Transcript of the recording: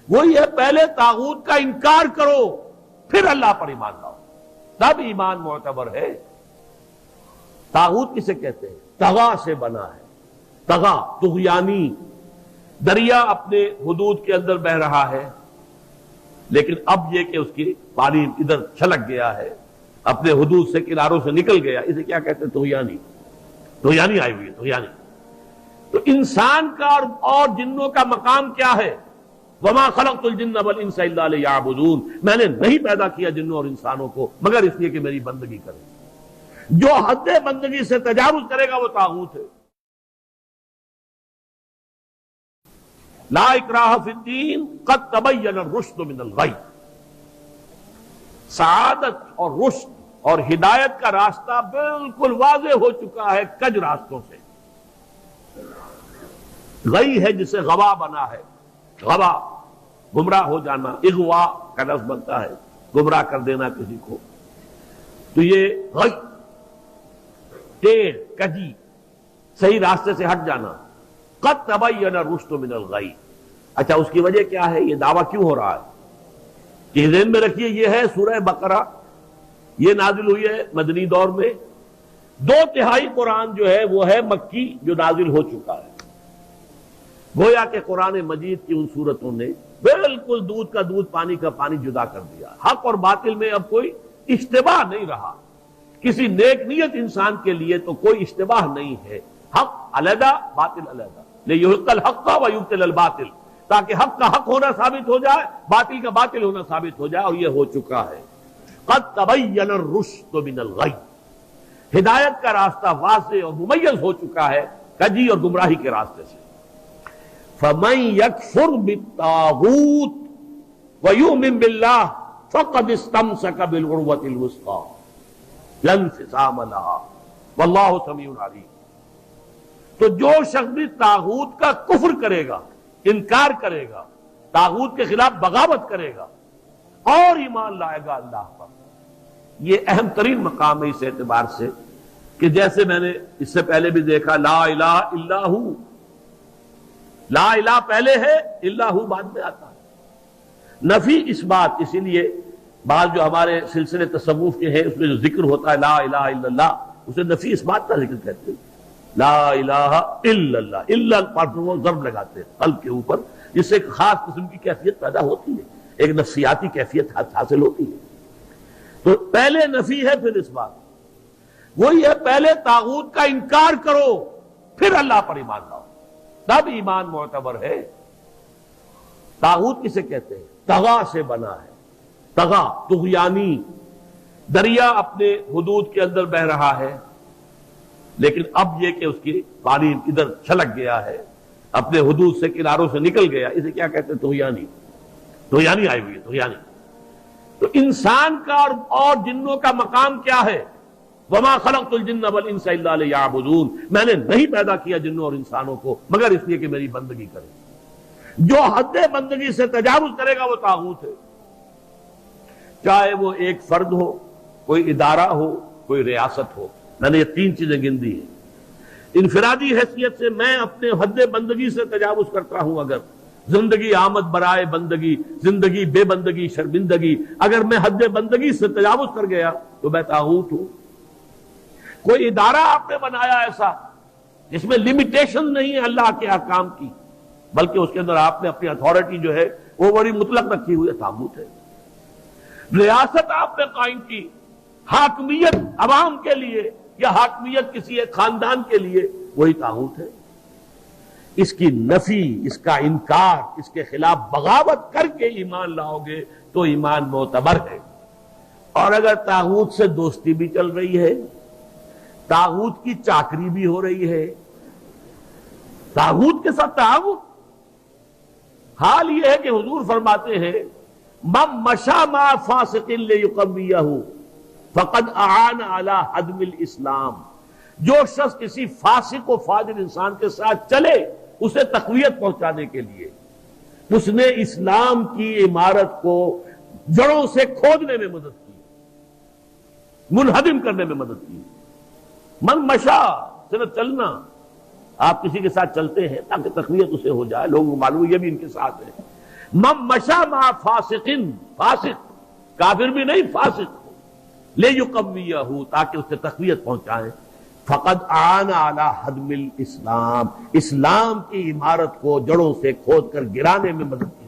وہی ہے پہلے طاغوت کا انکار کرو پھر اللہ پر ایمان لاؤ، تب ایمان معتبر ہے۔ طاغوت کسے کہتے ہیں؟ طغا سے بنا ہے، طغا طغیانی، دریا اپنے حدود کے اندر بہ رہا ہے لیکن اب یہ کہ اس کی پانی ادھر چھلک گیا ہے، اپنے حدود سے کناروں سے نکل گیا، اسے کیا کہتے ہیں؟ طغیانی، طغیانی آئی ہوئی ہے، طغیانی۔ تو انسان کا اور جنوں کا مقام کیا ہے؟ وما خلقت الجن والانس الا لیعبدون، میں نے نہیں پیدا کیا جنوں اور انسانوں کو مگر اس لیے کہ میری بندگی کریں۔ جو حد بندگی سے تجاوز کرے گا وہ طاغوت ہے۔ لا اکراہ فی الدین قد تبین الرشد من الغی، سعادت اور رشد اور ہدایت کا راستہ بالکل واضح ہو چکا ہے کج راستوں سے۔ غی ہے جسے غوا بنا ہے، غوا گمراہ ہو جانا، اغوا کا لفظ بنتا ہے گمراہ کر دینا کسی کو، تو یہ غی ٹیڑھ کجی صحیح راستے سے ہٹ جانا۔ قد تبین الرشد من الغی، اچھا اس کی وجہ کیا ہے؟ یہ دعویٰ کیوں ہو رہا ہے کہ ذہن میں رکھیے یہ ہے سورہ بقرہ، یہ نازل ہوئی ہے مدنی دور میں، 2/3 قرآن جو ہے وہ ہے مکی جو نازل ہو چکا ہے۔ گویا کہ قرآن مجید کی ان صورتوں نے بالکل دودھ کا دودھ پانی کا پانی جدا کر دیا، حق اور باطل میں اب کوئی اشتباہ نہیں رہا، کسی نیک نیت انسان کے لیے تو کوئی اشتباہ نہیں ہے، حق علیحدہ باطل علیحدہ، لیحق الحق ویبطل الباطل، تاکہ حق کا حق ہونا ثابت ہو جائے، باطل کا باطل ہونا ثابت ہو جائے، اور یہ ہو چکا ہے۔ قد تبین الرشد من الغی، ہدایت کا راستہ واضح اور ممیز ہو چکا ہے کجی اور گمراہی کے راستے سے۔ فَمَن يَكْفُرْ بِالطَّاغُوتِ وَيُؤْمِن بِاللَّهِ فَقَدِ اسْتَمْسَكَ بِالْعُرْوَةِ الْوُثْقَىٰ لَا انفصام لَهَا وَاللَّهُ سَمِيعٌ عَلِيمٌ۔ تو جو شخص بھی طاغوت کا کفر کرے گا، انکار کرے گا، طاغوت کے خلاف بغاوت کرے گا اور ایمان لائے گا اللہ پر، یہ اہم ترین مقام ہے اس اعتبار سے کہ جیسے میں نے اس سے پہلے بھی دیکھا لا الہ الا ہو، لا الہ پہلے ہے، الا ہو بعد میں آتا ہے، نفی اس بات، اسی لیے بعض جو ہمارے سلسلے تصوف کے ہیں اس میں جو ذکر ہوتا ہے لا الہ الا اللہ، اسے نفی اس بات کا ذکر کہتے ہیں، لا الہ الا اللہ، الا پر وہ ضرب لگاتے ہیں قلب کے اوپر، جس سے ایک خاص قسم کی کیفیت پیدا ہوتی ہے، ایک نفسیاتی کیفیت حاصل ہوتی ہے۔ تو پہلے نفی ہے پھر اس بات، وہی ہے پہلے طاغوت کا انکار کرو پھر اللہ پر ایمان لاؤ، تب ایمان معتبر ہے۔ طاغوت کسے کہتے ہیں؟ طغا سے بنا ہے، طغا طغیانی، دریا اپنے حدود کے اندر بہ رہا ہے لیکن اب یہ کہ اس کی پانی ادھر چھلک گیا ہے، اپنے حدود سے کناروں سے نکل گیا، اسے کیا کہتے ہیں؟ طغیانی، طغیانی آئی ہوئی ہے، طغیانی۔ تو انسان کا اور جنوں کا مقام کیا ہے؟ وما خلقت الجن والانس الا لیعبدون، میں نے نہیں پیدا کیا جنوں اور انسانوں کو مگر اس لیے کہ میری بندگی کریں۔ جو حد بندگی سے تجاوز کرے گا وہ طاغوت ہے، چاہے وہ ایک فرد ہو، کوئی ادارہ ہو، کوئی ریاست ہو۔ میں نے یہ 3 چیزیں گن دی ہیں۔ انفرادی حیثیت سے میں اپنے حد بندگی سے تجاوز کرتا ہوں، اگر زندگی آمد برائے بندگی، زندگی بے بندگی شرمندگی، اگر میں حد بندگی سے تجاوز کر گیا تو میں طاغوت ہوں۔ کوئی ادارہ آپ نے بنایا ایسا جس میں لمیٹیشن نہیں ہے اللہ کے احکام کی، بلکہ اس کے اندر آپ نے اپنی اتھارٹی جو ہے وہ بڑی مطلق رکھی ہوئی ہے، طاغوت ہے۔ ریاست آپ نے قائم کی، حاکمیت عوام کے لیے یا حاکمیت کسی ایک خاندان کے لیے، وہی طاغوت ہے۔ اس کی نفی، اس کا انکار، اس کے خلاف بغاوت کر کے ایمان لاؤ گے تو ایمان معتبر ہے۔ اور اگر طاغوت سے دوستی بھی چل رہی ہے، طاغوت کی چاکری بھی ہو رہی ہے، طاغوت کے ساتھ تعاون، حال یہ ہے کہ حضور فرماتے ہیں من مشى مع فاسق ليقويه فقد اعان على هدم الاسلام، جو شخص کسی فاسق و فاجر انسان کے ساتھ چلے اسے تقویت پہنچانے کے لیے، اس نے اسلام کی عمارت کو جڑوں سے کھودنے میں مدد کی، منہدم کرنے میں مدد کی۔ من مشا صرف چلنا، آپ کسی کے ساتھ چلتے ہیں تاکہ تقویت اسے ہو جائے، لوگوں کو معلوم یہ بھی ان کے ساتھ ہے، من مشا مع فاسقن، فاسق کافر بھی نہیں، فاسق لیقویہ، تاکہ اس سے تقویت پہنچائیں، فقد آن علی ہدم الاسلام، اسلام کی عمارت کو جڑوں سے کھود کر گرانے میں مدد کی